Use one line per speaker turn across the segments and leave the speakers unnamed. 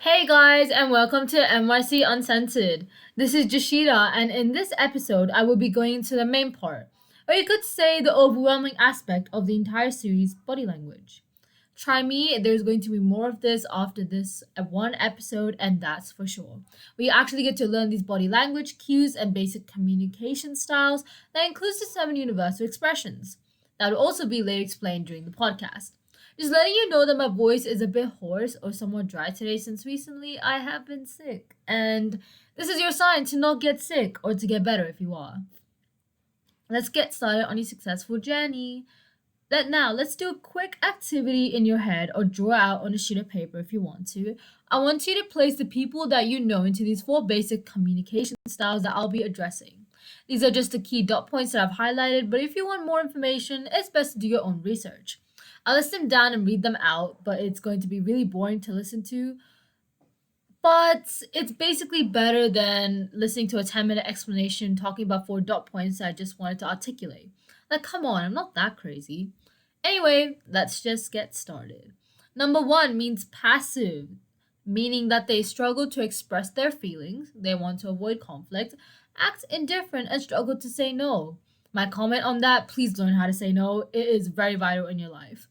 Hey guys, and welcome to MYC Uncensored. This is Joshita, and in this episode, I will be going into the main part, or you could say the overwhelming aspect of the entire series, body language. Try me, there's going to be more of this after this one episode, and that's for sure. We actually get to learn these body language cues and basic communication styles that includes the 7 universal expressions. That will also be later explained during the podcast. Just letting you know that my voice is a bit hoarse or somewhat dry today since recently I have been sick. And this is your sign to not get sick or to get better if you are. Let's get started on your successful journey. Let's do a quick activity in your head or draw out on a sheet of paper if you want to. I want you to place the people that you know into these 4 basic communication styles that I'll be addressing. These are just the key dot points that I've highlighted, but if you want more information, it's best to do your own research. I'll list them down and read them out, but it's going to be really boring to listen to. But it's basically better than listening to a 10-minute explanation talking about 4 dot points that I just wanted to articulate. Like, come on, I'm not that crazy. Anyway, let's just get started. Number 1 means passive, meaning that they struggle to express their feelings, they want to avoid conflict, act indifferent, and struggle to say no. My comment on that, please learn how to say no. It is very vital in your life.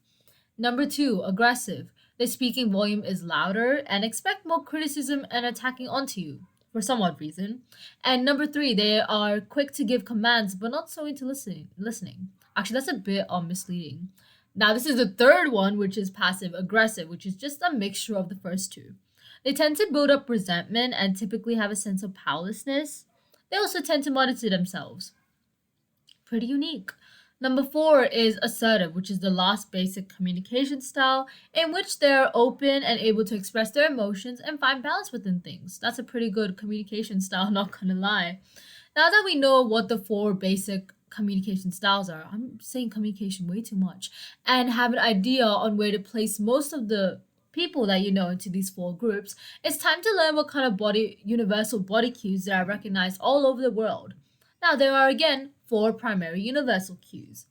Number 2, aggressive. Their speaking volume is louder and expect more criticism and attacking onto you for some odd reason. And number 3, they are quick to give commands but not so into listening. Actually, that's a bit misleading. Now, this is the third one, which is passive aggressive, which is just a mixture of the first two. They tend to build up resentment and typically have a sense of powerlessness. They also tend to monitor themselves. Pretty unique. Number 4 is assertive, which is the last basic communication style in which they're open and able to express their emotions and find balance within things. That's a pretty good communication style, not gonna lie. Now that we know what the 4 basic communication styles are, I'm saying communication way too much, and have an idea on where to place most of the people that you know into these 4 groups, it's time to learn what kind of universal body cues that are recognized all over the world. Now, there are again 4 primary universal cues.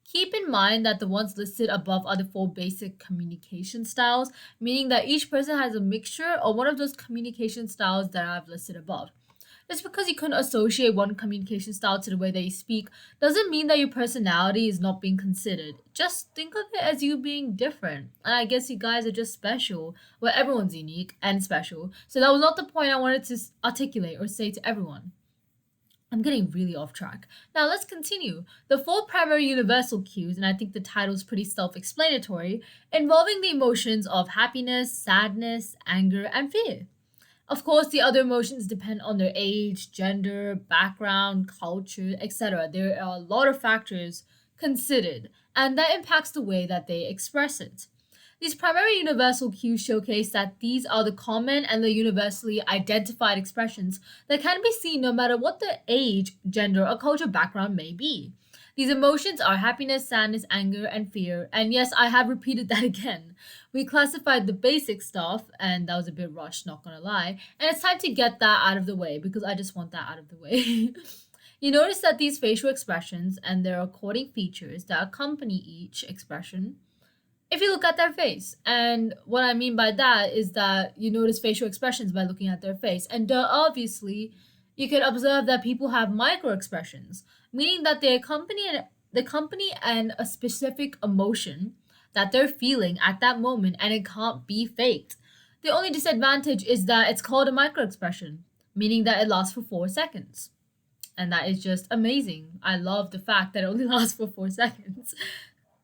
Keep in mind that the ones listed above are the 4 basic communication styles, meaning that each person has a mixture of one of those communication styles that I've listed above. Just because you couldn't associate one communication style to the way that you speak doesn't mean that your personality is not being considered. Just think of it as you being different. And I guess you guys are just special. Well, everyone's unique and special. So that was not the point I wanted to articulate or say to everyone. I'm getting really off track. Now let's continue. The 4 primary universal cues, and I think the title is pretty self explanatory, involving the emotions of happiness, sadness, anger, and fear. Of course, the other emotions depend on their age, gender, background, culture, etc. There are a lot of factors considered, and that impacts the way that they express it. These primary universal cues showcase that these are the common and the universally identified expressions that can be seen no matter what the age, gender, or cultural background may be. These emotions are happiness, sadness, anger, and fear. And yes, I have repeated that again. We classified the basic stuff, and that was a bit rushed, not gonna lie. And it's time to get that out of the way because I just want that out of the way. You notice that these facial expressions and their according features that accompany each expression if you look at their face. And what I mean by that is that you notice facial expressions by looking at their face. And obviously, you can observe that people have micro expressions, meaning that they accompany and a specific emotion that they're feeling at that moment and it can't be faked. The only disadvantage is that it's called a micro expression, meaning that it lasts for 4 seconds. And that is just amazing. I love the fact that it only lasts for 4 seconds.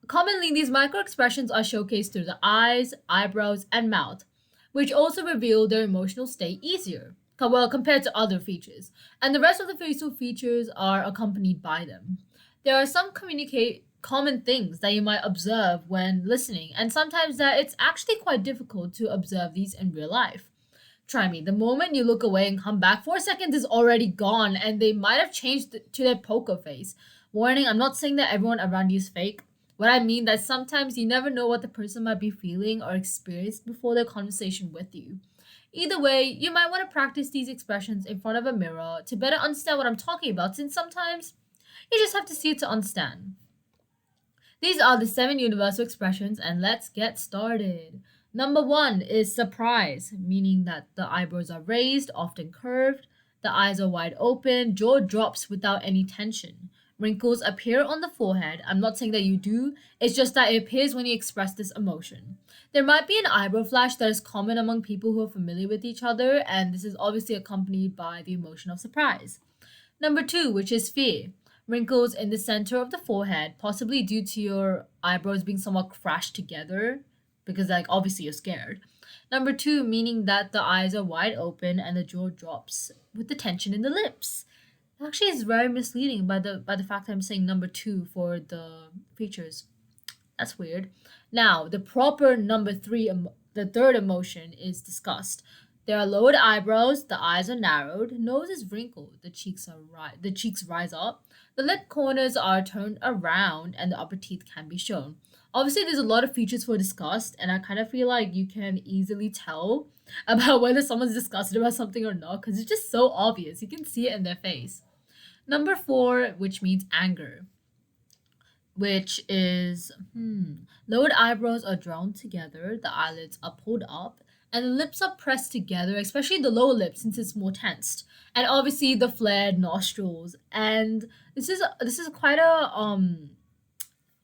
Commonly, these microexpressions are showcased through the eyes, eyebrows, and mouth, which also reveal their emotional state easier, well, compared to other features, and the rest of the facial features are accompanied by them. There are some communicate common things that you might observe when listening, and sometimes that it's actually quite difficult to observe these in real life. Try me. The moment you look away and come back, 4 seconds is already gone, and they might have changed to their poker face. Warning, I'm not saying that everyone around you is fake. What I mean that sometimes you never know what the person might be feeling or experienced before their conversation with you. Either way, you might want to practice these expressions in front of a mirror to better understand what I'm talking about, since sometimes you just have to see it to understand. These are the 7 universal expressions, and let's get started. Number one is surprise, meaning that the eyebrows are raised, often curved, the eyes are wide open, jaw drops without any tension. Wrinkles appear on the forehead. I'm not saying that you do, it's just that it appears when you express this emotion. There might be an eyebrow flash that is common among people who are familiar with each other, and this is obviously accompanied by the emotion of surprise. Number two, which is fear. Wrinkles in the center of the forehead, possibly due to your eyebrows being somewhat crashed together, because, like, obviously you're scared. Number two, meaning that the eyes are wide open and the jaw drops with the tension in the lips. Actually, it's very misleading by the fact that I'm saying number two for the features. That's weird. Now, the proper number three, the third emotion is disgust. There are lowered eyebrows, the eyes are narrowed, nose is wrinkled, the cheeks rise up, the lip corners are turned around, and the upper teeth can be shown. Obviously, there's a lot of features for disgust, and I kind of feel like you can easily tell about whether someone's disgusted about something or not because it's just so obvious. You can see it in their face. Number four, which means anger, which is lowered eyebrows are drawn together, the eyelids are pulled up, and the lips are pressed together, especially the lower lip since it's more tensed. And obviously the flared nostrils. And this is quite a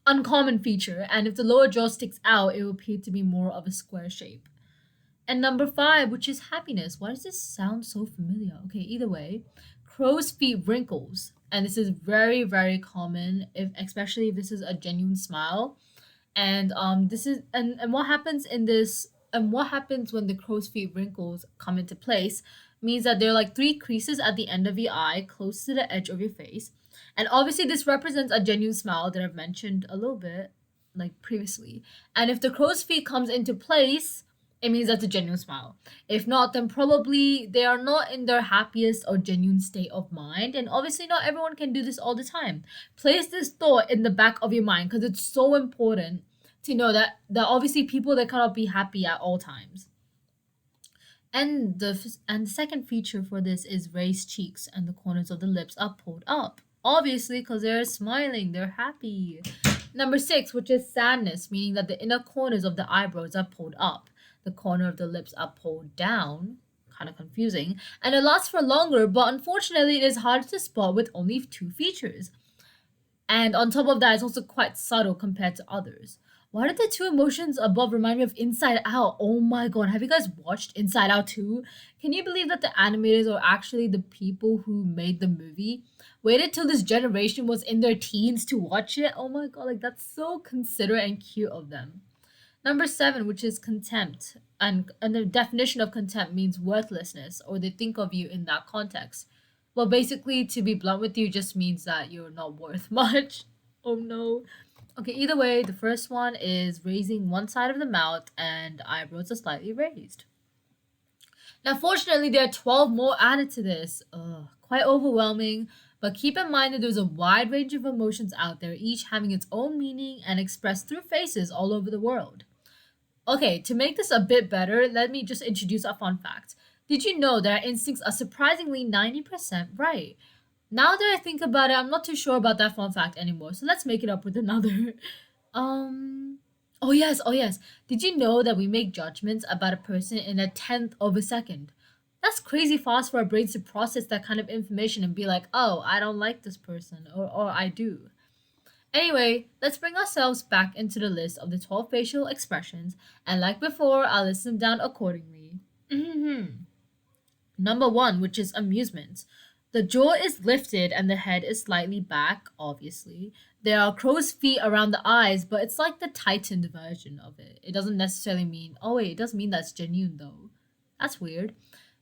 uncommon feature, and if the lower jaw sticks out, it will appear to be more of a square shape. And number five, which is happiness. Why does this sound so familiar? Okay, either way, crow's feet wrinkles. And this is very, very common, if especially if this is a genuine smile. And this is and what happens in this and what happens when the crow's feet wrinkles come into place means that there are like three creases at the end of your eye, close to the edge of your face. And obviously this represents a genuine smile that I've mentioned a little bit like previously. And if the crow's feet comes into place, it means that's a genuine smile. If not, then probably they are not in their happiest or genuine state of mind. And obviously, not everyone can do this all the time. Place this thought in the back of your mind because it's so important to know that obviously people that cannot be happy at all times. And the second feature for this is raised cheeks and the corners of the lips are pulled up. Obviously, because they're smiling, they're happy. Number six, which is sadness, meaning that the inner corners of the eyebrows are pulled up, the corner of the lips are pulled down. Kind of confusing. And it lasts for longer, but unfortunately, it is hard to spot with only two features. And on top of that, it's also quite subtle compared to others. Why did the two emotions above remind me of Inside Out? Oh my god, have you guys watched Inside Out 2? Can you believe that the animators are actually the people who made the movie? Waited till this generation was in their teens to watch it? Oh my god, like that's so considerate and cute of them. Number seven, which is contempt. And the definition of contempt means worthlessness, or they think of you in that context. Well, basically, to be blunt with you, just means that you're not worth much. Oh no. Okay, either way, the first one is raising one side of the mouth and eyebrows are slightly raised. Now, fortunately, there are 12 more added to this. Ugh, quite overwhelming, but keep in mind that there's a wide range of emotions out there, each having its own meaning and expressed through faces all over the world. Okay, to make this a bit better, let me just introduce a fun fact. Did you know that our instincts are surprisingly 90% right? Now that I think about it, I'm not too sure about that fun fact anymore, so let's make it up with another. Um. Oh yes. Did you know that we make judgments about a person in a tenth of a second? That's crazy fast for our brains to process that kind of information and be like, oh, I don't like this person, or I do. Anyway, let's bring ourselves back into the list of the 12 facial expressions, and like before, I'll list them down accordingly. Number one, which is amusement. The jaw is lifted and the head is slightly back, obviously. There are crow's feet around the eyes, but it's like the tightened version of it. It doesn't necessarily mean, oh wait, it does mean that's genuine though. That's weird.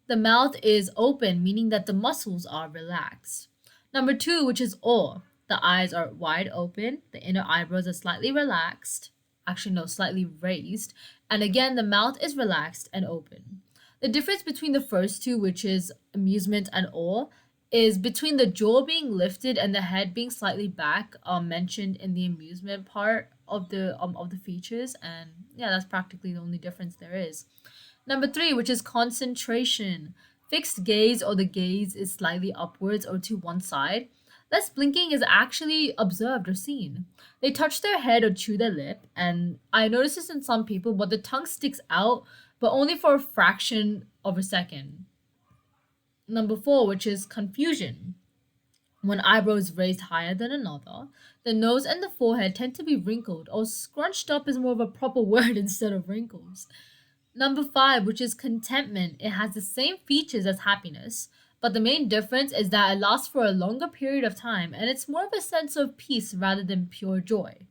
The mouth is open, meaning that the muscles are relaxed. Number two, which is awe. The eyes are wide open, the inner eyebrows are slightly relaxed. Actually, no, slightly raised. And again, the mouth is relaxed and open. The difference between the first two, which is amusement and awe, is between the jaw being lifted and the head being slightly back, mentioned in the amusement part of the features, and yeah, that's practically the only difference there is. Number three, which is concentration. Fixed gaze or the gaze is slightly upwards or to one side. Less blinking is actually observed or seen. They touch their head or chew their lip, and I notice this in some people, but the tongue sticks out, but only for a fraction of a second. Number four, which is confusion. One eyebrow is raised higher than another. The nose and the forehead tend to be wrinkled, or scrunched up is more of a proper word instead of wrinkles. Number five, which is contentment. It has the same features as happiness, but the main difference is that it lasts for a longer period of time and it's more of a sense of peace rather than pure joy.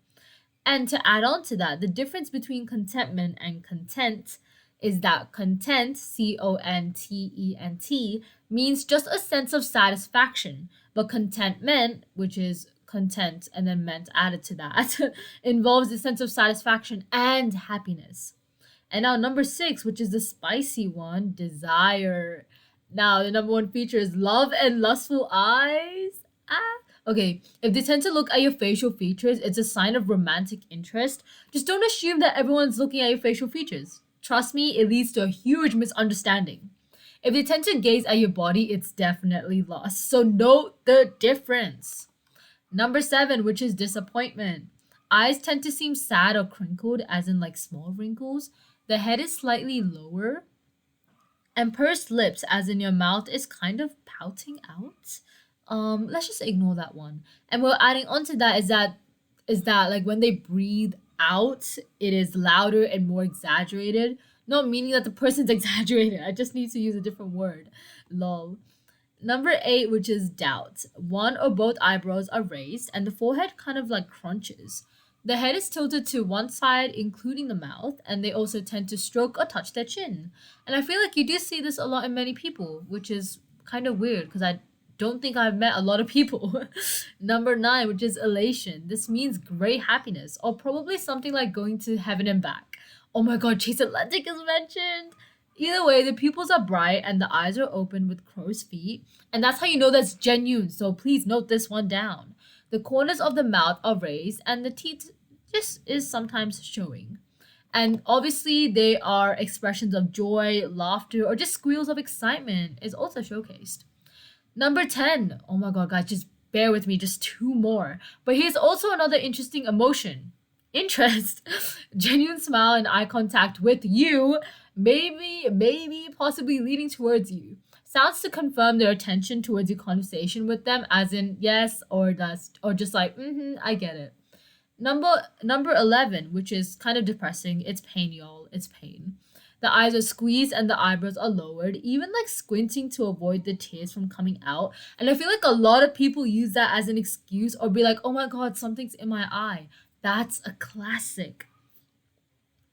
And to add on to that, the difference between contentment and content is that content, content, means just a sense of satisfaction, but contentment, which is content and then meant added to that, involves a sense of satisfaction and happiness. And now number six, which is the spicy one, desire. Now the number one feature is love and lustful eyes. Ah. Okay, if they tend to look at your facial features, it's a sign of romantic interest. Just don't assume that everyone's looking at your facial features. Trust me, it leads to a huge misunderstanding. If they tend to gaze at your body, it's definitely lust. So note the difference. Number seven, which is disappointment. Eyes tend to seem sad or crinkled, as in like small wrinkles. The head is slightly lower, and pursed lips, as in your mouth is kind of pouting out. Let's just ignore that one. And we're adding on to that is that like when they breathe out, it is louder and more exaggerated. Not meaning that the person's exaggerated. I just need to use a different word. Lol. Number eight, which is doubt. One or both eyebrows are raised and the forehead kind of like crunches. The head is tilted to one side, including the mouth, and they also tend to stroke or touch their chin. And I feel like you do see this a lot in many people, which is kind of weird because I don't think I've met a lot of people. Number nine, which is elation. This means great happiness, or probably something like going to heaven and back. Oh my god, Chase Atlantic is mentioned. Either way, the pupils are bright and the eyes are open with crow's feet, and that's how you know that's genuine, so please note this one down. The corners of the mouth are raised and the teeth just is sometimes showing. And obviously, they are expressions of joy, laughter, or just squeals of excitement is also showcased. Number 10. Oh my god, guys, just bear with me, just two more. But here's also another interesting emotion interest, genuine smile, and eye contact with you, maybe, possibly leading towards you. Sounds to confirm their attention towards your conversation with them, as in yes or does, or just like, I get it. Number 11, which is kind of depressing. It's pain, y'all. It's pain. The eyes are squeezed and the eyebrows are lowered, even like squinting to avoid the tears from coming out. And I feel like a lot of people use that as an excuse or be like, oh my god, something's in my eye. That's a classic.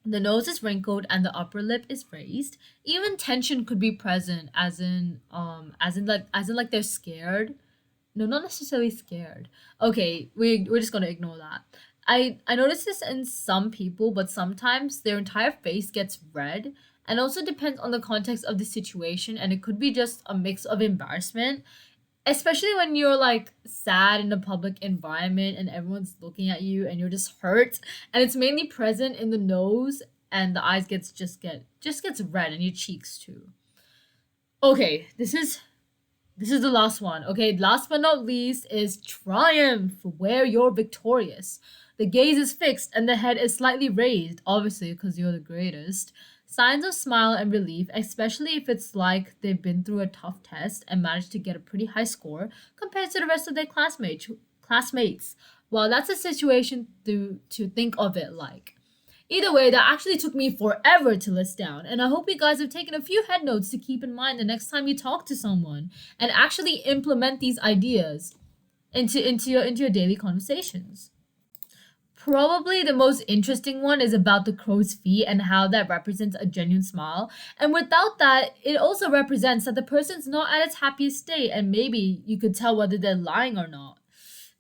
The nose is wrinkled and the upper lip is raised. Even tension could be present, as in like they're scared. No, not necessarily scared. Okay, we're just gonna ignore that. I notice this in some people, but sometimes their entire face gets red, and also depends on the context of the situation, and it could be just a mix of embarrassment, especially when you're like sad in a public environment and everyone's looking at you and you're just hurt, and it's mainly present in the nose and the eyes gets red and your cheeks too. Okay, this is the last one. Okay, last but not least is triumph, where you're victorious. The gaze is fixed and the head is slightly raised, obviously, because you're the greatest. Signs of smile and relief, especially if it's like they've been through a tough test and managed to get a pretty high score compared to the rest of their classmates. Well, that's a situation to think of it like. Either way, that actually took me forever to list down, and I hope you guys have taken a few head notes to keep in mind the next time you talk to someone and actually implement these ideas into your daily conversations. Probably the most interesting one is about the crow's feet and how that represents a genuine smile. And without that, it also represents that the person's not at its happiest state, and maybe you could tell whether they're lying or not.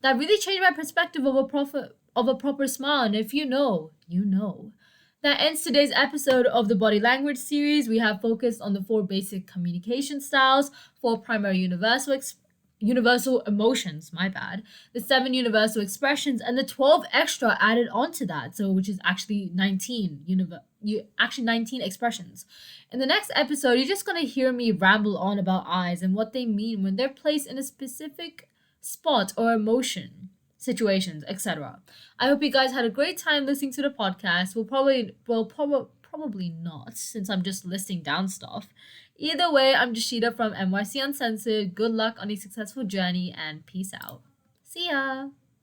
That really changed my perspective of a proper smile, and if you know, you know. That ends today's episode of the Body Language series. We have focused on the four basic communication styles, four primary universal emotions, my bad, the seven universal expressions, and the 12 extra added onto that, so which is actually 19 expressions. In the next episode, you're just gonna hear me ramble on about eyes and what they mean when they're placed in a specific spot, or emotion, situations, etc. I hope you guys had a great time listening to the podcast. Probably not, since I'm just listing down stuff. Either way, I'm Joshita from MYC Uncensored. Good luck on a successful journey and peace out. See ya!